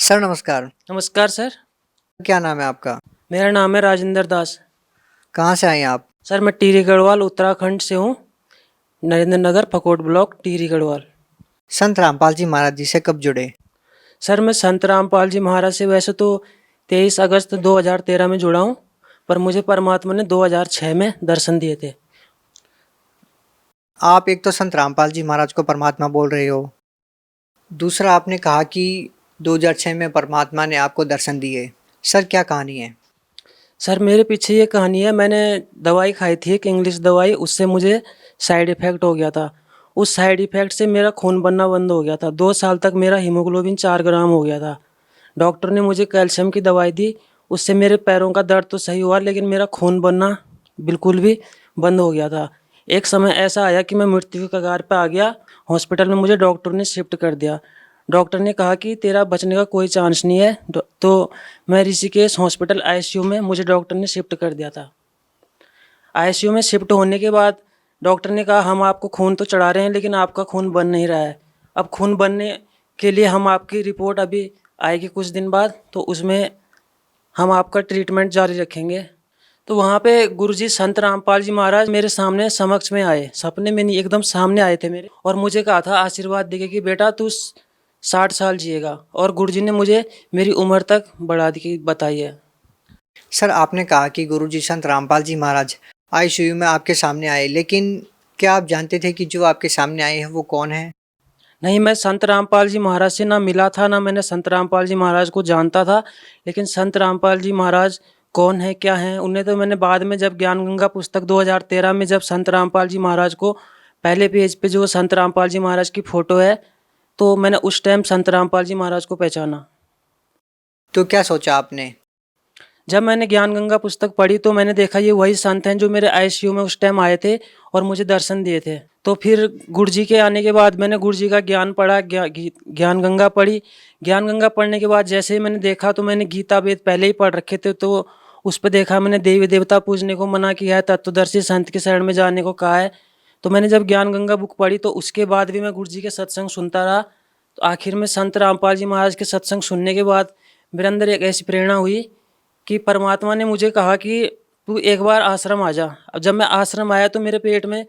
Sir नमस्कार। नमस्कार sir. क्या नाम है आपका? मेरा नाम है राजेंद्र दास। कहाँ से आए हैं आप? सर मैं टिहरी गढ़वाल उत्तराखंड से हूँ। नरेंद्र नगर फकोट ब्लॉक टिहरी गढ़वाल। संत रामपाल जी महाराज जी से कब जुड़े? सर मैं संत रामपाल जी महाराज से वैसे तो 23 अगस्त 2013 में जुड़ा हूँ, पर मुझे परमात्मा ने 2006 में दर्शन दिए थे। आप एक तो संत रामपाल जी महाराज को परमात्मा बोल रहे हो, दूसरा आपने कहा कि 2006 में परमात्मा ने आपको दर्शन दिए। सर क्या कहानी है? सर मेरे पीछे ये कहानी है, मैंने दवाई खाई थी एक इंग्लिश दवाई, उससे मुझे साइड इफ़ेक्ट हो गया था। उस साइड इफ़ेक्ट से मेरा खून बनना बंद हो गया था। 2 साल तक मेरा हीमोग्लोबिन 4 ग्राम हो गया था। डॉक्टर ने मुझे कैल्शियम की दवाई दी, उससे मेरे पैरों का दर्द तो सही हुआ, लेकिन मेरा खून बनना बिल्कुल भी बंद हो गया था। एक समय ऐसा आया कि मैं मृत्यु के कगार पर आ गया। हॉस्पिटल में मुझे डॉक्टर ने शिफ्ट कर दिया। डॉक्टर ने कहा कि तेरा बचने का कोई चांस नहीं है। तो मैं ऋषिकेश हॉस्पिटल आईसीयू में मुझे डॉक्टर ने शिफ्ट कर दिया था। आईसीयू में शिफ्ट होने के बाद डॉक्टर ने कहा हम आपको खून तो चढ़ा रहे हैं, लेकिन आपका खून बन नहीं रहा है। अब खून बनने के लिए हम आपकी रिपोर्ट अभी आएगी कुछ दिन बाद, तो उसमें हम आपका ट्रीटमेंट जारी रखेंगे। तो वहाँ पे गुरुजी संत रामपाल जी महाराज मेरे सामने समक्ष में आए, सपने में नहीं, एकदम सामने आए थे मेरे, और मुझे कहा था आशीर्वाद देके कि बेटा तू 60 साल जिएगा। और गुरुजी ने मुझे मेरी उम्र तक बढ़ा दी बताई है। सर आपने कहा कि गुरुजी संत रामपाल जी महाराज आईसीयू में आपके सामने आए, लेकिन क्या आप जानते थे कि जो आपके सामने आए हैं वो कौन है? नहीं, मैं संत रामपाल जी महाराज से ना मिला था, ना मैंने संत रामपाल जी महाराज को जानता था। लेकिन संत रामपाल जी महाराज कौन है क्या हैं, उन्हें तो मैंने बाद में, जब ज्ञान गंगा पुस्तक 2013 में जब संत रामपाल जी महाराज को पहले पेज पे जो संत रामपाल जी महाराज की फ़ोटो है, तो मैंने उस टाइम संत रामपाल जी महाराज को पहचाना। तो क्या सोचा आपने? जब मैंने ज्ञान गंगा पुस्तक पढ़ी तो मैंने देखा ये वही संत हैं जो मेरे आईसीयू में उस टाइम आए थे और मुझे दर्शन दिए थे। तो फिर गुरुजी के आने के बाद मैंने गुरुजी का ज्ञान पढ़ा, ज्ञान गंगा पढ़ी। ज्ञान गंगा पढ़ने के बाद जैसे ही मैंने देखा, तो मैंने गीता वेद पहले ही पढ़ रखे थे, तो उस पर देखा मैंने देवी देवता पूजने को मना किया है, तत्वदर्शी संत के शरण में जाने को कहा है। तो मैंने जब ज्ञान गंगा बुक पढ़ी तो उसके बाद भी मैं गुरुजी के सत्संग सुनता रहा। तो आखिर में संत रामपाल जी महाराज के सत्संग सुनने के बाद मेरे अंदर एक ऐसी प्रेरणा हुई कि परमात्मा ने मुझे कहा कि तू एक बार आश्रम आ जा। अब जब मैं आश्रम आया तो मेरे पेट में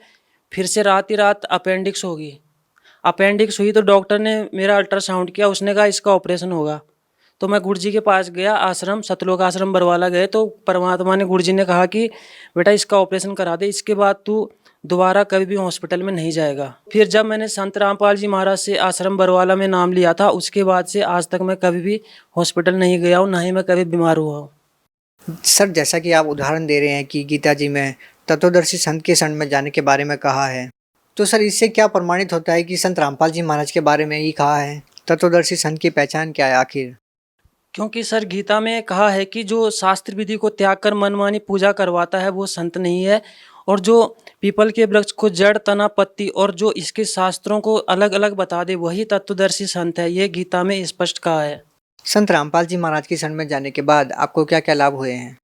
फिर से रात ही रात अपेंडिक्स होगी। अपेंडिक्स हुई तो डॉक्टर ने मेरा अल्ट्रासाउंड किया, उसने कहा इसका ऑपरेशन होगा। तो मैं गुरुजी के पास गया, आश्रम सतलोक आश्रम बरवाला गए, तो परमात्मा ने, गुरुजी ने कहा कि बेटा इसका ऑपरेशन करा दे, इसके बाद तू दोबारा कभी भी हॉस्पिटल में नहीं जाएगा। फिर जब मैंने संत रामपाल जी महाराज से आश्रम बरवाला में नाम लिया था, उसके बाद से आज तक मैं कभी भी हॉस्पिटल नहीं गया हूँ, ना ही मैं कभी बीमार हुआ हूँ। सर जैसा कि आप उदाहरण दे रहे हैं कि गीता जी में तत्वदर्शी संत के शरण में जाने के बारे में कहा है, तो सर इससे क्या प्रमाणित होता है कि संत रामपाल जी महाराज के बारे में ही कहा है? तत्वदर्शी संत की पहचान क्या है आखिर? क्योंकि सर गीता में कहा है कि जो शास्त्र विधि को त्याग कर मनमानी पूजा करवाता है वो संत नहीं है। और जो पीपल के वृक्ष को जड़ तना पत्ती और जो इसके शास्त्रों को अलग अलग बता दे वही तत्वदर्शी संत है, ये गीता में स्पष्ट कहा है। संत रामपाल जी महाराज की शरण में जाने के बाद आपको क्या क्या लाभ हुए हैं?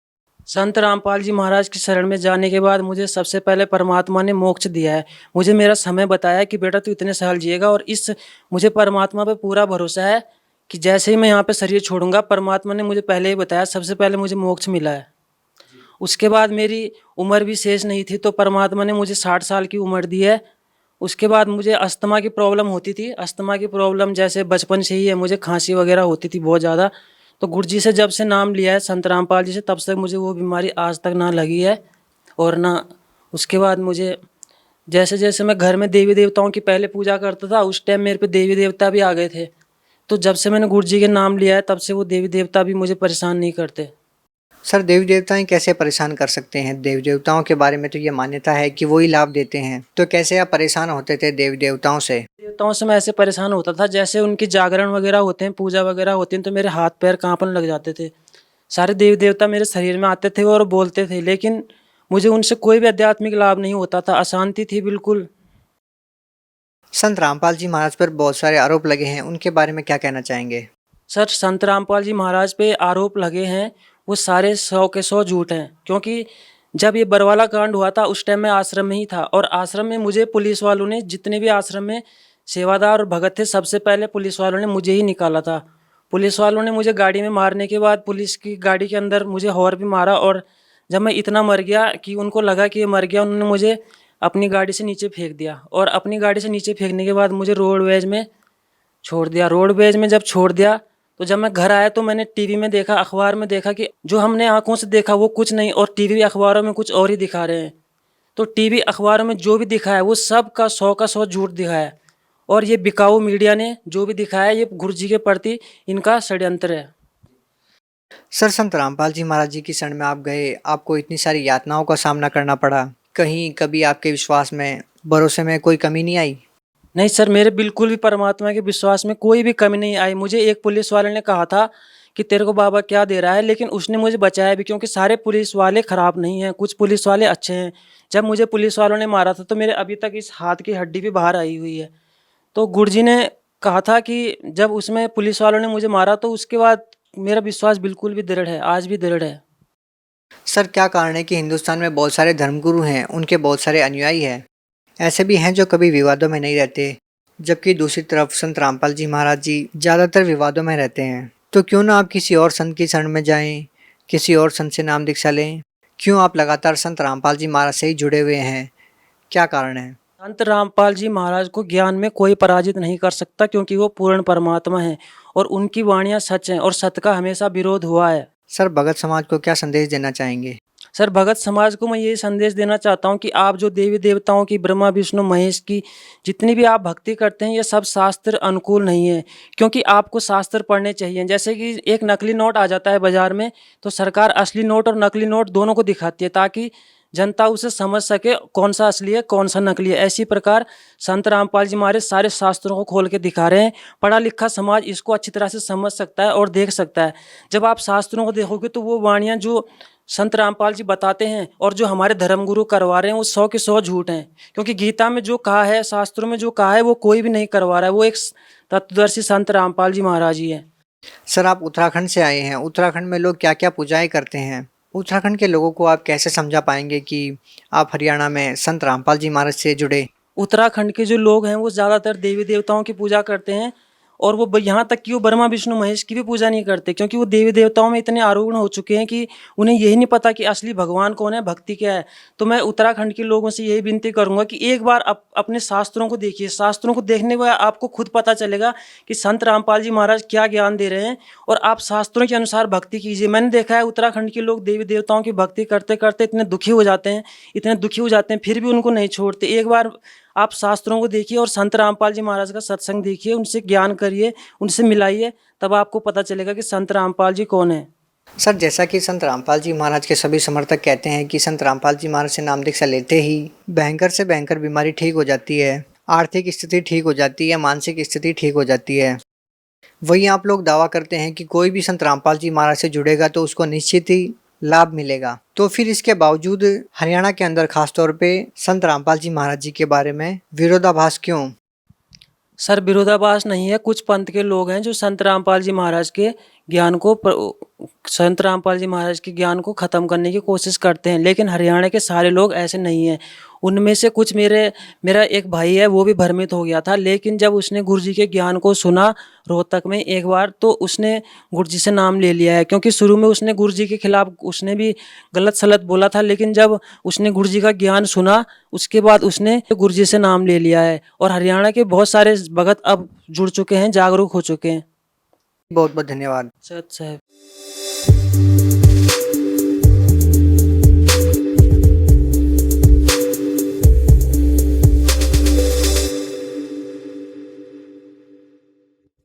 संत रामपाल जी महाराज की शरण में जाने के बाद मुझे सबसे पहले परमात्मा ने मोक्ष दिया है। मुझे मेरा समय बताया कि बेटा तू इतने साल जिएगा, और इस मुझे परमात्मा पे पूरा भरोसा है कि जैसे ही मैं यहाँ पे शरीर छोड़ूंगा, परमात्मा ने मुझे पहले ही बताया, सबसे पहले मुझे मोक्ष मिला है। उसके बाद मेरी उम्र भी शेष नहीं थी, तो परमात्मा ने मुझे 60 साल की उम्र दी है। उसके बाद मुझे अस्थमा की प्रॉब्लम होती थी। अस्थमा की प्रॉब्लम जैसे बचपन से ही है, मुझे खांसी वगैरह होती थी बहुत ज़्यादा। तो गुरुजी से जब से नाम लिया है संत रामपाल जी से, तब से मुझे वो बीमारी आज तक ना लगी है। और ना उसके बाद मुझे, जैसे जैसे मैं घर में देवी देवताओं की पहले पूजा करता था, उस टाइम मेरे पे देवी देवता भी आ गए थे। तो जब से मैंने गुरुजी के नाम लिया है, तब से वो देवी देवता भी मुझे परेशान नहीं करते। सर देवी देवताएं कैसे परेशान कर सकते हैं? देवी देवताओं के बारे में तो ये मान्यता है कि वो ही लाभ देते हैं, तो कैसे आप परेशान होते थे देवी देवताओं से? देवताओं से मैं ऐसे परेशान होता था, जैसे उनकी जागरण वगैरह होते हैं, पूजा वगैरह होती हैं, तो मेरे हाथ पैर कांपने लग जाते थे। सारे देवी देवता मेरे शरीर में आते थे और बोलते थे, लेकिन मुझे उनसे कोई भी आध्यात्मिक लाभ नहीं होता था, अशांति थी बिल्कुल। संत रामपाल जी महाराज पर बहुत सारे आरोप लगे हैं, उनके बारे में क्या कहना चाहेंगे? सर संत रामपाल जी महाराज पे आरोप लगे हैं, वो सारे 100 के 100 झूठ हैं। क्योंकि जब ये बरवाला कांड हुआ था, उस टाइम मैं आश्रम में ही था, और आश्रम में मुझे पुलिस वालों ने, जितने भी आश्रम में सेवादार और भगत थे, सबसे पहले पुलिस वालों ने मुझे ही निकाला था। पुलिस वालों ने मुझे गाड़ी में मारने के बाद पुलिस की गाड़ी के अंदर मुझे और भी मारा, और जब मैं इतना मर गया कि उनको लगा कि ये मर गया, उन्होंने मुझे अपनी गाड़ी से नीचे फेंक दिया, और अपनी गाड़ी से नीचे फेंकने के बाद मुझे रोडवेज में छोड़ दिया। रोडवेज में जब छोड़ दिया तो जब मैं घर आया तो मैंने टीवी में देखा, अखबार में देखा कि जो हमने आंखों से देखा वो कुछ नहीं, और टीवी अखबारों में कुछ और ही दिखा रहे हैं। तो टीवी अखबारों में जो भी दिखा है वो सब का 100 झूठ दिखाया है, और ये बिकाऊ मीडिया ने जो भी दिखाया है ये गुरुजी के प्रति इनका षड्यंत्र है। सर, संत रामपाल जी महाराज जी की शरण में आप गए, आपको इतनी सारी यातनाओं का सामना करना पड़ा, कहीं कभी आपके विश्वास में, भरोसे में कोई कमी नहीं आई? नहीं सर, मेरे बिल्कुल भी परमात्मा के विश्वास में कोई भी कमी नहीं आई। मुझे एक पुलिस वाले ने कहा था कि तेरे को बाबा क्या दे रहा है, लेकिन उसने मुझे बचाया भी, क्योंकि सारे पुलिस वाले खराब नहीं हैं, कुछ पुलिस वाले अच्छे हैं। जब मुझे पुलिस वालों ने मारा था तो मेरे अभी तक इस हाथ की हड्डी भी बाहर आई हुई है। तो गुरुजी ने कहा था कि जब उसमें पुलिस वालों ने मुझे मारा तो उसके बाद मेरा विश्वास बिल्कुल भी दृढ़ है, आज भी दृढ़ है। सर, क्या कारण है कि हिंदुस्तान में बहुत सारे धर्मगुरु हैं, उनके बहुत सारे अनुयायी हैं, ऐसे भी हैं जो कभी विवादों में नहीं रहते, जबकि दूसरी तरफ संत रामपाल जी महाराज जी ज़्यादातर विवादों में रहते हैं। तो क्यों ना आप किसी और संत की शरण में जाएं, किसी और संत से नाम दीक्षा लें? क्यों आप लगातार संत रामपाल जी महाराज से ही जुड़े हुए हैं? क्या कारण है? संत रामपाल जी महाराज को ज्ञान में कोई पराजित नहीं कर सकता, क्योंकि वो पूर्ण परमात्मा हैं और उनकी वाणियाँ सच हैं, और सत्य का हमेशा विरोध हुआ है। सर, भगत समाज को क्या संदेश देना चाहेंगे? सर, भगत समाज को मैं यही संदेश देना चाहता हूँ कि आप जो देवी देवताओं की, ब्रह्मा विष्णु महेश की जितनी भी आप भक्ति करते हैं, ये सब शास्त्र अनुकूल नहीं है, क्योंकि आपको शास्त्र पढ़ने चाहिए। जैसे कि एक नकली नोट आ जाता है बाजार में, तो सरकार असली नोट और नकली नोट दोनों को दिखाती है ताकि जनता उसे समझ सके कौन सा असली है कौन सा नकली है। ऐसी प्रकार संत रामपाल जी महाराज सारे शास्त्रों को खोल के दिखा रहे हैं। पढ़ा लिखा समाज इसको अच्छी तरह से समझ सकता है और देख सकता है। जब आप शास्त्रों को देखोगे तो वो वाणियाँ जो संत रामपाल जी बताते हैं और जो हमारे धर्मगुरु करवा रहे हैं वो 100 के 100 झूठ हैं, क्योंकि गीता में जो कहा है, शास्त्रों में जो कहा है, वो कोई भी नहीं करवा रहा है। वो एक तत्वदर्शी संत रामपाल जी महाराज ही है। सर, आप उत्तराखंड से आए हैं, उत्तराखंड में लोग क्या क्या पूजाएं करते हैं? उत्तराखंड के लोगों को आप कैसे समझा पाएंगे कि आप हरियाणा में संत रामपाल जी महाराज से जुड़े? उत्तराखंड के जो लोग हैं वो ज़्यादातर देवी देवताओं की पूजा करते हैं, और वो यहाँ तक कि वो ब्रह्मा विष्णु महेश की भी पूजा नहीं करते, क्योंकि वो देवी देवताओं में इतने आरूढ़ हो चुके हैं कि उन्हें यही नहीं पता कि असली भगवान कौन है, भक्ति क्या है। तो मैं उत्तराखंड के लोगों से यही विनती करूंगा कि एक बार अपने शास्त्रों को देखिए। शास्त्रों को देखने के बाद आपको खुद पता चलेगा कि संत रामपाल जी महाराज क्या ज्ञान दे रहे हैं, और आप शास्त्रों के अनुसार भक्ति कीजिए। मैंने देखा है उत्तराखंड के लोग देवी देवताओं की भक्ति करते करते इतने दुखी हो जाते हैं, इतने दुखी हो जाते हैं, फिर भी उनको नहीं छोड़ते। एक बार आप शास्त्रों को देखिए और संत रामपाल जी महाराज का सत्संग देखिए, उनसे ज्ञान करिए, उनसे मिलाइए, तब आपको पता चलेगा कि संत रामपाल जी कौन है। सर, जैसा कि संत रामपाल जी महाराज के सभी समर्थक कहते हैं कि संत रामपाल जी महाराज से नाम दीक्षा लेते ही भयंकर से भयंकर बीमारी ठीक हो जाती है, आर्थिक स्थिति ठीक हो जाती है, मानसिक स्थिति ठीक हो जाती है। वहीं आप लोग दावा करते हैं कि कोई भी संत रामपाल जी महाराज से जुड़ेगा तो उसको निश्चित ही लाभ मिलेगा। तो फिर इसके बावजूद हरियाणा के अंदर खासतौर पे संत रामपाल जी महाराज जी के बारे में विरोधाभास क्यों? सर, विरोधाभास नहीं है। कुछ पंथ के लोग हैं जो संत रामपाल जी महाराज के ज्ञान को संत रामपाल जी महाराज के ज्ञान को ख़त्म करने की कोशिश करते हैं, लेकिन हरियाणा के सारे लोग ऐसे नहीं हैं। उनमें से कुछ मेरा एक भाई है, वो भी भ्रमित हो गया था, लेकिन जब उसने गुरुजी के ज्ञान को सुना रोहतक में एक बार, तो उसने गुरुजी से नाम ले लिया है। क्योंकि शुरू में उसने गुरुजी के खिलाफ उसने भी गलत सलत बोला था, लेकिन जब उसने गुरुजी का ज्ञान सुना उसके बाद उसने गुरुजी से नाम ले लिया है, और हरियाणा के बहुत सारे भगत अब जुड़ चुके हैं, जागरूक हो चुके हैं। बहुत बहुत धन्यवाद। सत साहब।